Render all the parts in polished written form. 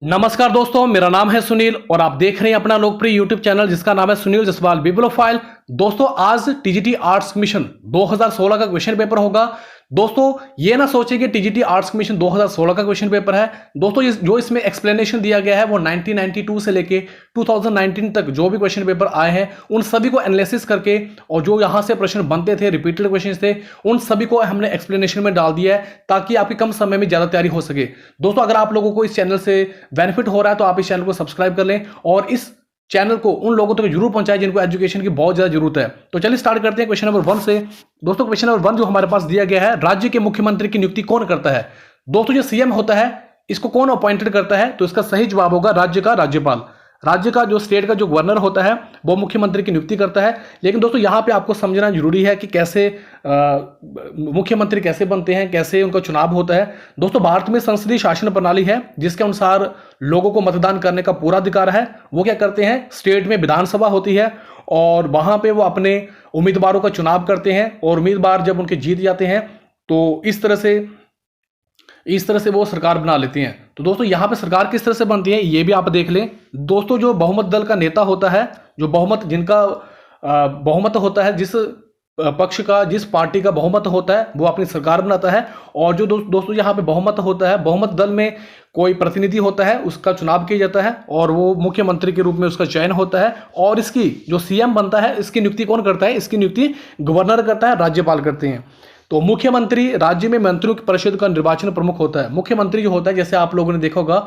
नमस्कार दोस्तों, मेरा नाम है सुनील और आप देख रहे हैं अपना लोकप्रिय यूट्यूब चैनल जिसका नाम है सुनील जसवाल बिब्लोफाइल। दोस्तों, आज टीजीटी आर्ट्स कमीशन 2016 का क्वेश्चन पेपर होगा। दोस्तों, ये ना सोचें कि टीजीटी आर्ट्स कमीशन 2016 का क्वेश्चन पेपर है। दोस्तों, जो इसमें एक्सप्लेनेशन दिया गया है वो 1992 से लेके 2019 तक जो भी क्वेश्चन पेपर आए हैं उन सभी को एनालिसिस करके और जो यहां से प्रश्न बनते थे, रिपीटेड क्वेश्चन थे, उन सभी को हमने एक्सप्लेनेशन में डाल दिया है ताकि आपकी कम समय में ज्यादा तैयारी हो सके। दोस्तों, अगर आप लोगों को इस चैनल से बेनिफिट हो रहा है तो आप इस चैनल को सब्सक्राइब कर लें और इस चैनल को उन लोगों तक जरूर पहुंचाएं जिनको एजुकेशन की बहुत ज्यादा जरूरत है। तो चलिए स्टार्ट करते हैं क्वेश्चन नंबर 1 से। दोस्तों, क्वेश्चन नंबर 1 जो हमारे पास दिया गया है, राज्य के मुख्यमंत्री की नियुक्ति कौन करता है? दोस्तों, जो सीएम होता है इसको कौन अपॉइंटेड करता है? तो इसका सही जवाब होगा राज्य का राज्यपाल। राज्य का जो स्टेट का जो गवर्नर होता है वो मुख्यमंत्री की नियुक्ति करता है। लेकिन दोस्तों, यहां पे आपको समझना जरूरी है कि कैसे मुख्यमंत्री कैसे बनते हैं, कैसे उनका चुनाव होता है। दोस्तों, भारत में संसदीय शासन प्रणाली है जिसके अनुसार लोगों को मतदान करने का पूरा अधिकार है। वो क्या करते हैं, स्टेट में विधानसभा होती है और वहां पे वो अपने उम्मीदवारों का चुनाव करते हैं और उम्मीदवार जब उनके जीत जाते हैं तो इस तरह से वो सरकार बना लेती हैं। तो दोस्तों, यहां पे सरकार किस तरह से बनती है ये भी आप देख लें। दोस्तों, जो बहुमत दल का नेता होता है, जो जिनका बहुमत होता है, जिस पक्ष का, जिस पार्टी का बहुमत होता है वो अपनी सरकार बनाता है। और जो दोस्तों यहाँ पे बहुमत होता है, बहुमत दल में कोई प्रतिनिधि होता है, उसका चुनाव किया जाता है और वो मुख्यमंत्री के रूप में उसका चयन होता है। और इसकी जो सीएम बनता है इसकी नियुक्ति कौन करता है? इसकी नियुक्ति गवर्नर करता है, राज्यपाल करते हैं। तो मुख्यमंत्री राज्य में मंत्रियों की परिषद का निर्वाचन प्रमुख होता है। मुख्यमंत्री जो होता है, जैसे आप लोगों ने देखा होगा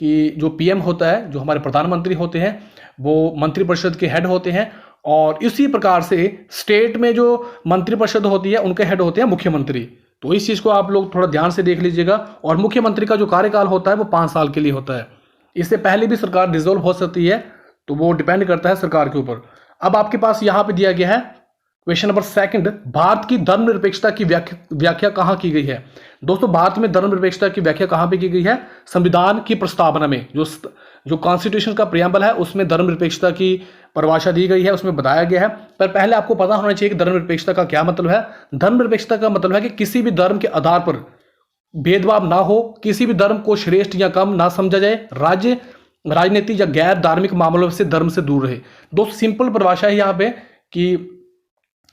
कि जो पीएम होता है, जो हमारे प्रधानमंत्री होते हैं, वो मंत्रिपरिषद के हेड होते हैं। और इसी प्रकार से स्टेट में जो मंत्रिपरिषद होती है उनके हेड होते हैं मुख्यमंत्री। तो इस चीज को आप लोग थोड़ा ध्यान से देख लीजिएगा। और मुख्यमंत्री का जो कार्यकाल होता है वो 5 साल के लिए होता है। इससे पहले भी सरकार डिसॉल्व हो सकती है, तो वो डिपेंड करता है सरकार के ऊपर। अब आपके पास यहां पे दिया गया है क्वेश्चन नंबर 2, भारत की धर्मनिरपेक्षता की व्याख्या कहां की गई है? दोस्तों, भारत में धर्मनिरपेक्षता की व्याख्या कहां पे की गई है? संविधान की प्रस्तावना में, जो कॉन्स्टिट्यूशन का प्रियम्बल है उसमें धर्मनिरपेक्षता की परिभाषा दी गई है, उसमें बताया गया है। पर पहले आपको पता होना चाहिए कि धर्मनिरपेक्षता का क्या मतलब है। धर्मनिरपेक्षता का मतलब है कि किसी भी धर्म के आधार पर भेदभाव ना हो, किसी भी धर्म को श्रेष्ठ या कम ना समझा जाए, राज्य राजनीति या गैर धार्मिक मामलों से धर्म से दूर रहे। दोस्तों, सिंपल परिभाषा है यहाँ पे कि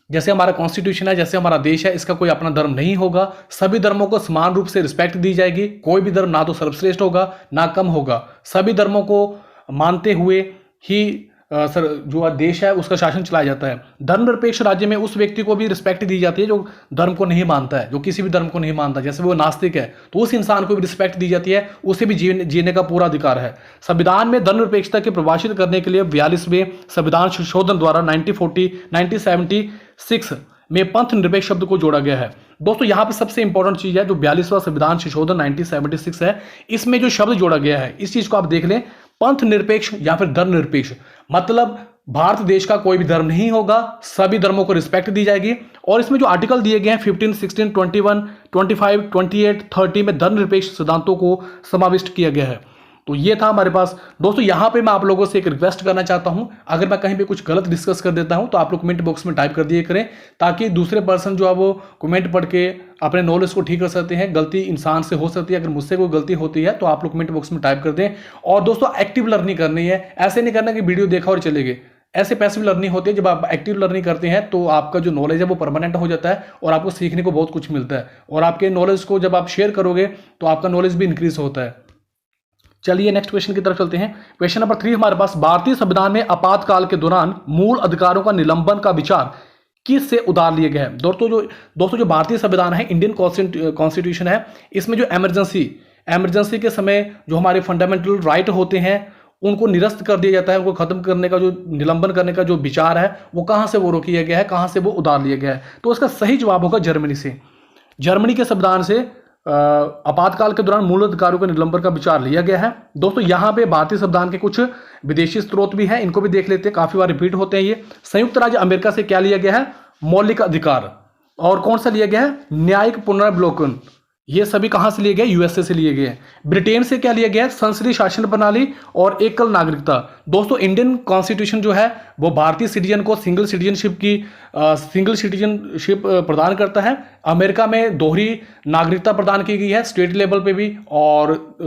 जैसे हमारा कॉन्स्टिट्यूशन है, जैसे हमारा देश है, इसका कोई अपना धर्म नहीं होगा। सभी धर्मों को समान रूप से रिस्पेक्ट दी जाएगी। कोई भी धर्म ना तो सर्वश्रेष्ठ होगा ना कम होगा। सभी धर्मों को मानते हुए ही जो देश है उसका शासन चलाया जाता है। धर्मनिरपेक्ष राज्य में उस व्यक्ति को भी रिस्पेक्ट दी जाती है जो धर्म को नहीं मानता है, जो किसी भी धर्म को नहीं मानता। जैसे वो नास्तिक है तो उस इंसान को भी रिस्पेक्ट दी जाती है, उसे भी जीने का पूरा अधिकार है। संविधान में धर्मनिरपेक्षता के परिभाषित करने के लिए 42वें संविधान संशोधन द्वारा 1976 में पंथ निरपेक्ष शब्द को जोड़ा गया है। दोस्तों, यहां पे सबसे इंपॉर्टेंट चीज है जो 42वां संविधान संशोधन 1976 है, इसमें जो शब्द जोड़ा गया है इस चीज को आप देख लें, पंथ निरपेक्ष या फिर धर्म निरपेक्ष। मतलब भारत देश का कोई भी धर्म नहीं होगा, सभी धर्मों को रिस्पेक्ट दी जाएगी। और इसमें जो आर्टिकल दिए गए हैं 15, 16, 21, 25, 28, 30 में धर्मनिरपेक्ष सिद्धांतों को समाविष्ट किया गया है। तो ये था हमारे पास। दोस्तों, यहां पे मैं आप लोगों से एक रिक्वेस्ट करना चाहता हूं, अगर मैं कहीं पे कुछ गलत डिस्कस कर देता हूं तो आप लोग कमेंट बॉक्स में टाइप कर दिए करें, ताकि दूसरे पर्सन जो है वो कमेंट पढ़ के अपने नॉलेज को ठीक कर सकते हैं। गलती इंसान से हो सकती है, अगर मुझसे कोई गलती होती है तो आप लोग कमेंट बॉक्स में टाइप कर दें। और दोस्तों, एक्टिव लर्निंग करनी है, ऐसे नहीं करना कि वीडियो देखा और चले गए। ऐसे पैसिव लर्निंग होती है। जब आप एक्टिव लर्निंग करते हैं तो आपका जो नॉलेज है वो परमानेंट हो जाता है और आपको सीखने को बहुत कुछ मिलता है। और आपके नॉलेज को जब आप शेयर करोगे तो आपका नॉलेज भी इंक्रीज होता है। चलिए नेक्स्ट क्वेश्चन की तरफ चलते हैं। क्वेश्चन नंबर 3 हमारे पास, भारतीय संविधान में आपातकाल के दौरान मूल अधिकारों का निलंबन का विचार किस से उधार लिया गया है? दोस्तों जो भारतीय संविधान है, इंडियन कॉन्स्टिट्यूशन है, इसमें जो इमरजेंसी के समय जो हमारे फंडामेंटल राइट होते हैं उनको निरस्त कर दिया जाता है, उनको खत्म करने का, जो निलंबन करने का जो विचार है वो कहां से वो रोक लिया गया है, कहां से वो उधार लिया गया है? तो इसका सही जवाब होगा जर्मनी से। जर्मनी के संविधान से आपातकाल के दौरान मूल अधिकारों के निलंबन का विचार लिया गया है। दोस्तों, यहां पे भारतीय संविधान के कुछ विदेशी स्रोत भी हैं, इनको भी देख लेते हैं, काफी बार रिपीट होते हैं ये। संयुक्त राज्य अमेरिका से क्या लिया गया है? मौलिक अधिकार। और कौन सा लिया गया है? न्यायिक पुनर्विलोकन। ये सभी कहाँ से लिए गए? यूएसए से लिए गए हैं। ब्रिटेन से क्या लिया गया है? संसदीय शासन प्रणाली और एकल नागरिकता। दोस्तों इंडियन कॉन्स्टिट्यूशन जो है वो भारतीय सिटीजन को सिंगल सिटीजनशिप प्रदान करता है। अमेरिका में दोहरी नागरिकता प्रदान की गई है, स्टेट लेवल पे भी और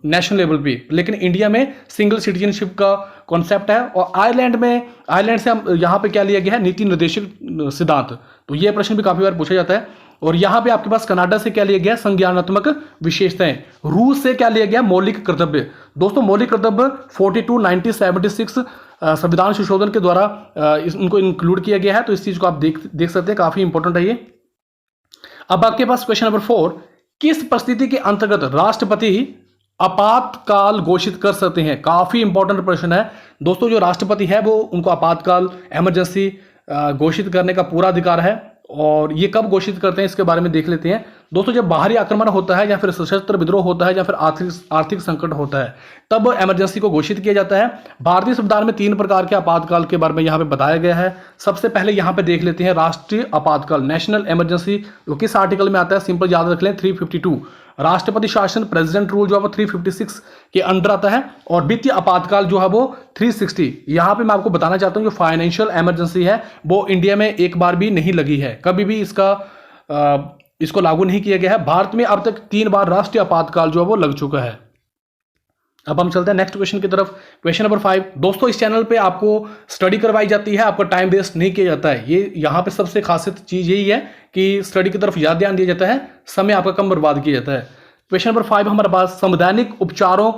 नेशनल लेवल पे, लेकिन इंडिया में सिंगल सिटीजनशिप का कॉन्सेप्ट है। और आयरलैंड से हम यहाँ पे क्या लिया गया है? नीति निर्देशक सिद्धांत। तो ये प्रश्न भी काफी बार पूछा जाता है। और यहां पे आपके पास कनाडा से क्या लिया गया? संज्ञानात्मक विशेषताएं। रूस से क्या लिया गया? मौलिक कर्तव्य। दोस्तों मौलिक कर्तव्य 42, 90, 76 संविधान संशोधन के द्वारा इनको इंक्लूड किया गया है। तो इस चीज को आप देख सकते हैं, काफी इंपॉर्टेंट है ये। अब आपके पास क्वेश्चन नंबर 4, किस परिस्थिति के अंतर्गत राष्ट्रपति आपातकाल घोषित कर सकते हैं? काफी इंपॉर्टेंट प्रश्न है दोस्तों। जो राष्ट्रपति है वो उनको आपातकाल इमरजेंसी घोषित करने का पूरा अधिकार है। और ये कब घोषित करते हैं इसके बारे में देख लेते हैं। दोस्तों जब बाहरी आक्रमण होता है या फिर सशस्त्र विद्रोह होता है या फिर आर्थिक संकट होता है तब इमरजेंसी को घोषित किया जाता है। भारतीय संविधान में 3 प्रकार के आपातकाल के बारे में यहाँ पे बताया गया है। सबसे पहले यहाँ पे देख लेते हैं राष्ट्रीय आपातकाल, नेशनल इमरजेंसी, जो किस आर्टिकल में आता है? सिंपल याद रख लें, 352। राष्ट्रपति शासन, प्रेसिडेंट रूल जो है वो 356 के अंडर आता है। और वित्तीय आपातकाल जो है वो 360। यहां पे मैं आपको बताना चाहता हूं जो फाइनेंशियल इमरजेंसी है वो इंडिया में एक बार भी नहीं लगी है, कभी भी इसको लागू नहीं किया गया है। भारत में अब तक 3 बार राष्ट्रीय आपातकाल जो है वो लग चुका है। अब हम चलते हैं नेक्स्ट क्वेश्चन की तरफ। Question number 5। दोस्तों इस चैनल पे आपको स्टडी करवाई जाती है, आपका टाइम वेस्ट नहीं किया जाता है। ये यहाँ पे सबसे खासियत चीज यही है कि स्टडी की तरफ ज्यादा ध्यान दिया जाता है, समय आपका कम बर्बाद किया जाता है। क्वेश्चन नंबर 5 हमारे पास, संवैधानिक उपचारों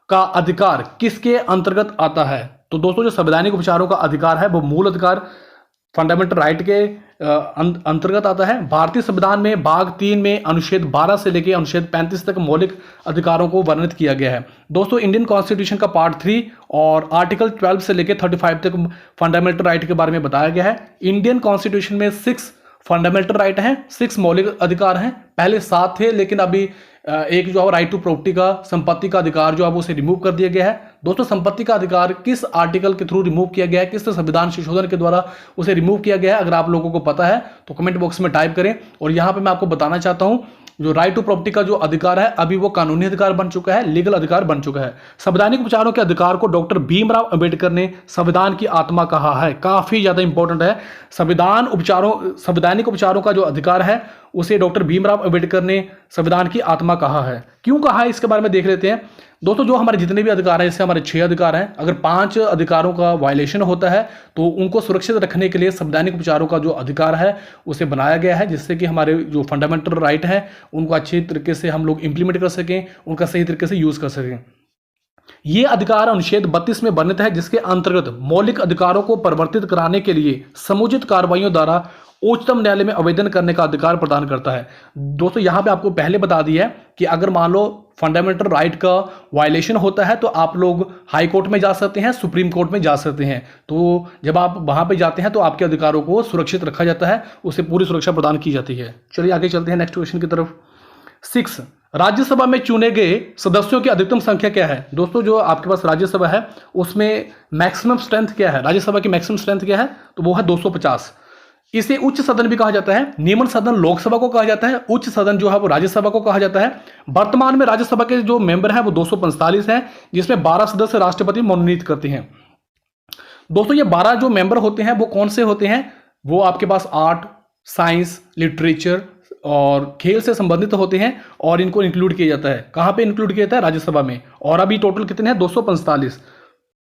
का अधिकार किसके अंतर्गत आता है? तो दोस्तों जो संवैधानिक उपचारों का अधिकार है वो मूल अधिकार, फंडामेंटल राइट के अंतर्गत आता है। भारतीय संविधान में भाग 3 में अनुच्छेद 12 से लेकर अनुच्छेद 35 तक मौलिक अधिकारों को वर्णित किया गया है। दोस्तों इंडियन कॉन्स्टिट्यूशन का पार्ट 3 और आर्टिकल 12 से लेकर 35 तक फंडामेंटल राइट के बारे में बताया गया है। इंडियन कॉन्स्टिट्यूशन में 6 फंडामेंटल राइट हैं, 6 मौलिक अधिकार हैं। पहले 7 थे लेकिन अभी एक जो है राइट टू प्रॉपर्टी का, संपत्ति का अधिकार जो है वो उसे रिमूव कर दिया गया है। दोस्तों संपत्ति का अधिकार किस आर्टिकल के थ्रू रिमूव किया गया है, किस संविधान संशोधन के द्वारा उसे रिमूव किया गया है? अगर आप लोगों को पता है तो कमेंट बॉक्स में टाइप करें। और यहां पे मैं आपको बताना चाहता हूं जो राइट टू प्रॉपर्टी का जो अधिकार है अभी वो कानूनी अधिकार बन चुका है, लीगल अधिकार बन चुका है। संवैधानिक उपचारों के अधिकार को डॉक्टर भीमराव अंबेडकर ने संविधान की आत्मा कहा है। काफी ज्यादा इंपॉर्टेंट है। संवैधानिक उपचारों का जो अधिकार है उसे डॉक्टर भीमराव अंबेडकर ने संविधान की आत्मा कहा है। क्यों कहा है इसके बारे में देख लेते हैं। दोस्तों जो हमारे जितने भी अधिकार हैं, इससे हमारे 6 अधिकार हैं। अगर 5 अधिकारों का वायलेशन होता है तो उनको सुरक्षित रखने के लिए संवैधानिक उपचारों का जो अधिकार है उसे बनाया गया है, जिससे कि हमारे जो फंडामेंटल राइट हैं उनको अच्छी तरीके से हम लोग इंप्लीमेंट कर सकें, उनका सही तरीके से यूज कर सकें। ये अधिकार अनुच्छेद 32 में वर्णित है, जिसके अंतर्गत मौलिक अधिकारों को परिवर्तित कराने के लिए समुचित कार्रवाइयों द्वारा उच्चतम न्यायालय में आवेदन करने का अधिकार प्रदान करता है। दोस्तों यहां पे आपको पहले बता दिया है कि अगर मान लो फंडामेंटल राइट का वायलेशन होता है तो आप लोग हाई कोर्ट में जा सकते हैं, सुप्रीम कोर्ट में जा सकते हैं। तो जब आप वहां पे जाते हैं तो आपके अधिकारों को सुरक्षित रखा जाता है, उसे पूरी सुरक्षा प्रदान की जाती है। चलिए आगे चलते हैं नेक्स्ट क्वेश्चन की तरफ। 6, राज्यसभा में चुने गए सदस्यों की अधिकतम संख्या क्या है? दोस्तों जो आपके पास राज्यसभा है उसमें मैक्सिमम स्ट्रेंथ क्या है? राज्यसभा की मैक्सिमम स्ट्रेंथ क्या है? तो वो है 250। इसे उच्च सदन भी कहा जाता है। निम्न सदन लोकसभा को कहा जाता है, उच्च सदन जो है वो राज्यसभा को कहा जाता है। वर्तमान में राज्यसभा के जो मेंबर हैं वो 245 हैं, जिसमें 12 सदस्य राष्ट्रपति मनोनीत करते हैं। दोस्तों ये 12 जो मेंबर होते हैं वो कौन से होते हैं? वो आपके पास आर्ट, साइंस, लिटरेचर और खेल से संबंधित होते हैं और इनको इंक्लूड किया जाता है। कहां पे इंक्लूड किया जाता है? राज्यसभा में। और अभी टोटल कितने हैं? 245।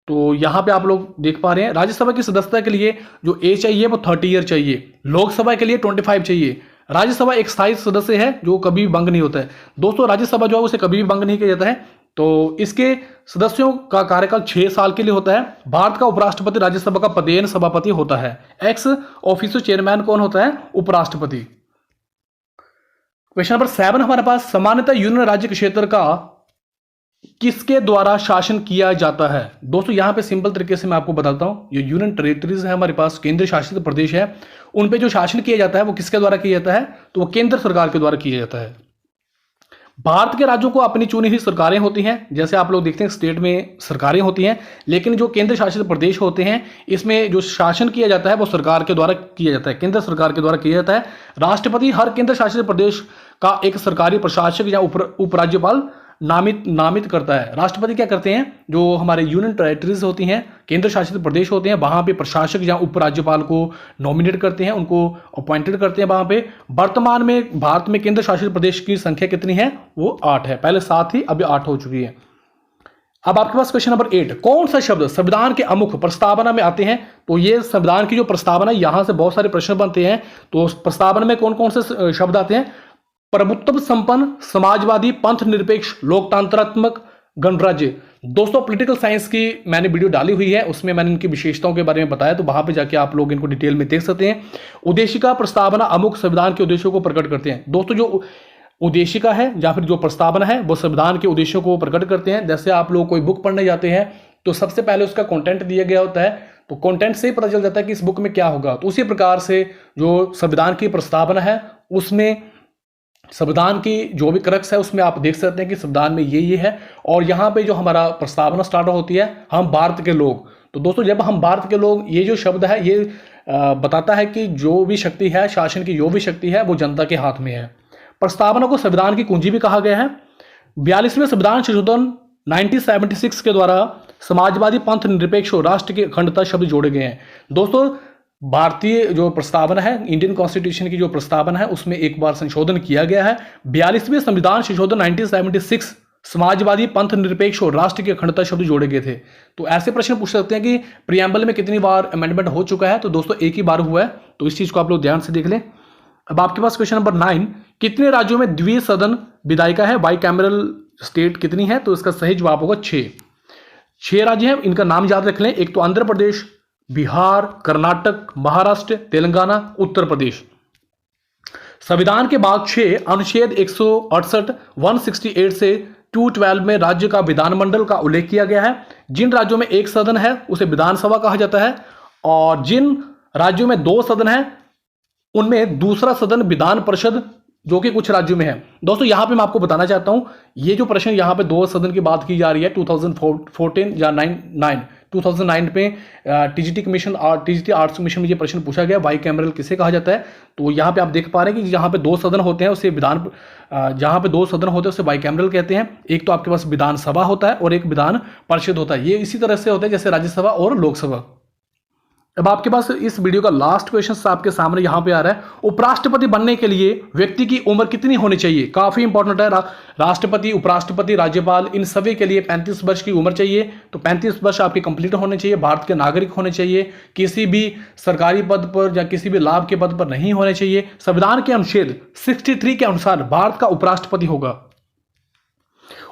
तो यहां पे आप लोग देख पा रहे हैं राज्यसभा की सदस्यता के लिए जो एज चाहिए वो 30 ईयर चाहिए, लोकसभा के लिए 25 चाहिए। राज्यसभा एक स्थायी सदस्य है जो कभी भंग नहीं होता है। दोस्तों राज्यसभा जो है उसे कभी भी भंग नहीं किया जाता है। तो इसके सदस्यों का कार्यकाल 6 साल के लिए होता है। भारत का उपराष्ट्रपति राज्यसभा का पदेन सभापति होता है। एक्स ऑफिसो चेयरमैन कौन होता है? उपराष्ट्रपति। क्वेश्चन नंबर 7 हमारे पास, सामान्यतः यूनियन राज्य क्षेत्र का किसके द्वारा शासन किया जाता है? दोस्तों यहां पे सिंपल तरीके से मैं आपको बताता हूं। ये यूनियन टेरिटरीज है हमारे पास, केंद्र शासित प्रदेश है, उन पे जो शासन किया जाता है वो किसके द्वारा किया जाता है? तो वो केंद्र सरकार के द्वारा किया जाता है। भारत के राज्यों को अपनी चुनी हुई सरकारें होती हैं। जैसे आप लोग देखते हैं स्टेट में सरकारें होती हैं, लेकिन जो केंद्र शासित प्रदेश होते हैं इसमें जो शासन किया जाता है वो सरकार के द्वारा किया जाता है, केंद्र सरकार के द्वारा किया जाता है। राष्ट्रपति हर केंद्र शासित प्रदेश का एक सरकारी प्रशासक या उपराज्यपाल नामित करता है। राष्ट्रपति क्या करते हैं, जो हमारे यूनियन टेरिटरीज होती हैं, केंद्र शासित प्रदेश होते हैं, वहां पे प्रशासक या उपराज्यपाल को नॉमिनेट करते हैं, उनको अपॉइंटेड करते हैं वहां पे। वर्तमान में भारत में केंद्र शासित प्रदेश की संख्या कितनी है, वो 8 है। पहले 7 थी, अभी 8 हो चुकी है। अब आपके पास क्वेश्चन नंबर 8, कौन सा शब्द संविधान के अमुख प्रस्तावना में आते हैं? तो ये संविधान की जो प्रस्तावना, यहां से बहुत सारे प्रश्न बनते हैं। तो प्रस्तावना में कौन कौन से शब्द आते हैं? प्रभुत्व संपन्न, समाजवादी, पंथ निरपेक्ष, लोकतंत्रात्मक, गणराज्य। दोस्तों पॉलिटिकल साइंस की मैंने वीडियो डाली हुई है, उसमें मैंने इनकी विशेषताओं के बारे में बताया, तो वहां पे जाके आप लोग इनको डिटेल में देख सकते हैं। उद्देशिका प्रस्तावना अमुक संविधान के उद्देश्यों को प्रकट करते हैं। दोस्तों जो उद्देशिका है या फिर जो प्रस्तावना है वो संविधान के उद्देश्यों को प्रकट करते हैं। जैसे आप लोग कोई बुक पढ़ने जाते हैं तो सबसे पहले उसका कंटेंट दिया गया होता है, तो कंटेंट से ही पता चल जाता है कि इस बुक में क्या होगा। तो उसी प्रकार से जो संविधान की प्रस्तावना है उसमें संविधान की जो भी क्रक्स है उसमें आप देख सकते हैं कि संविधान में ये है। और यहाँ पे जो हमारा प्रस्तावना स्टार्ट होती है, हम भारत के लोग। तो दोस्तों जब हम भारत के लोग, ये जो शब्द है ये बताता है कि जो भी शक्ति है, शासन की जो भी शक्ति है वो जनता के हाथ में है। प्रस्तावना को संविधान की कुंजी भी कहा गया है। 42वें संविधान संशोधन 1976 के द्वारा समाजवादी, पंथ निरपेक्ष और राष्ट्र की अखंडता शब्द जोड़े गए हैं। दोस्तों भारतीय जो प्रस्तावना है, इंडियन कॉन्स्टिट्यूशन की जो प्रस्तावना है, उसमें एक बार संशोधन किया गया है। 42वें संविधान संशोधन 1976 समाजवादी, पंथ निरपेक्ष और राष्ट्र की अखंडता शब्द जोड़े गए थे। तो ऐसे प्रश्न पूछ सकते हैं कि प्रियम्बल में कितनी बार अमेंडमेंट हो चुका है? तो दोस्तों एक ही बार हुआ है, तो इस चीज को आप लोग ध्यान से देख लें। अब आपके पास क्वेश्चन नंबर 9, कितने राज्यों में द्विसदन विधायिका है, बाई कैमरल स्टेट कितनी है? तो इसका सही जवाब होगा 6 राज्य हैं, इनका नाम याद रख लें। एक तो आंध्र प्रदेश, बिहार, कर्नाटक, महाराष्ट्र, तेलंगाना, उत्तर प्रदेश। संविधान के भाग 6 अनुच्छेद 168 168 से 212 में राज्य का विधानमंडल का उल्लेख किया गया है। जिन राज्यों में एक सदन है उसे विधानसभा कहा जाता है, और जिन राज्यों में 2 सदन है उनमें दूसरा सदन विधान परिषद, जो कि कुछ राज्यों में है। दोस्तों यहां पे मैं आपको बताना चाहता हूं, ये जो प्रश्न यहां पे 2 सदन की बात की जा रही है 2014 या 2009 में टीजीटी कमीशन और टीजीटी आर्ट्स कमीशन में ये प्रश्न पूछा गया, बाई कैमरल किसे कहा जाता है? तो यहां पे आप देख पा रहे हैं कि जहां पे 2 सदन होते हैं उसे जहां पे 2 सदन होते हैं उसे बाई कैमरल कहते हैं। एक तो आपके पास विधानसभा होता है और एक विधान परिषद होता है। ये इसी तरह से होता है जैसे राज्यसभा और लोकसभा। अब आपके पास इस वीडियो का लास्ट क्वेश्चन आपके सामने यहां पे आ रहा है, उपराष्ट्रपति बनने के लिए व्यक्ति की उम्र कितनी होनी चाहिए? काफी इंपॉर्टेंट है। राष्ट्रपति, उपराष्ट्रपति, राज्यपाल, इन सभी के लिए 35 वर्ष की उम्र चाहिए। तो 35 वर्ष आपके कंप्लीट होने चाहिए, भारत के नागरिक होने चाहिए, किसी भी सरकारी पद पर या किसी भी लाभ के पद पर नहीं होने चाहिए। संविधान के अनुच्छेद 63 के अनुसार भारत का उपराष्ट्रपति होगा।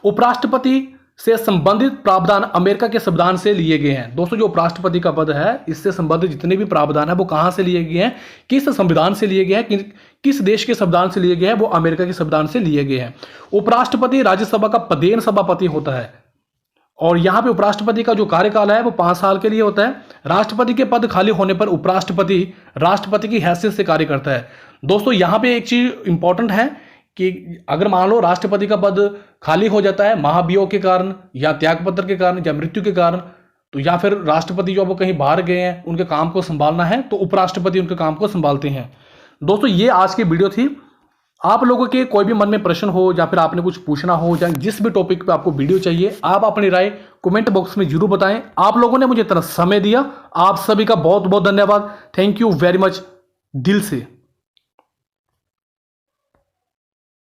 उपराष्ट्रपति से संबंधित प्रावधान अमेरिका के संविधान से लिए गए हैं। दोस्तों जो उपराष्ट्रपति का पद है, इससे संबंधित जितने भी प्रावधान है वो कहां से लिए गए हैं, किस संविधान से लिए गए हैं, किस देश के संविधान से लिए गए हैं? वो अमेरिका के संविधान से लिए गए हैं। उपराष्ट्रपति राज्यसभा का पदेन सभापति होता है, और यहां पे उपराष्ट्रपति का जो कार्यकाल है वो 5 साल के लिए होता है। राष्ट्रपति के पद खाली होने पर उपराष्ट्रपति राष्ट्रपति की हैसियत से कार्य करता है। दोस्तों यहां पे एक चीज इंपॉर्टेंट है कि अगर मान लो राष्ट्रपति का पद खाली हो जाता है महाभियोग के कारण या त्यागपत्र के कारण या मृत्यु के कारण, तो या फिर राष्ट्रपति जो वो कहीं बाहर गए हैं, उनके काम को संभालना है, तो उपराष्ट्रपति उनके काम को संभालते हैं। दोस्तों ये आज की वीडियो थी। आप लोगों के कोई भी मन में प्रश्न हो या फिर आपने कुछ पूछना हो या जिस भी टॉपिक पे आपको वीडियो चाहिए, आप अपनी राय कमेंट बॉक्स में जरूर बताएं। आप लोगों ने मुझे इतना समय दिया, आप सभी का बहुत बहुत धन्यवाद। थैंक यू वेरी मच दिल से।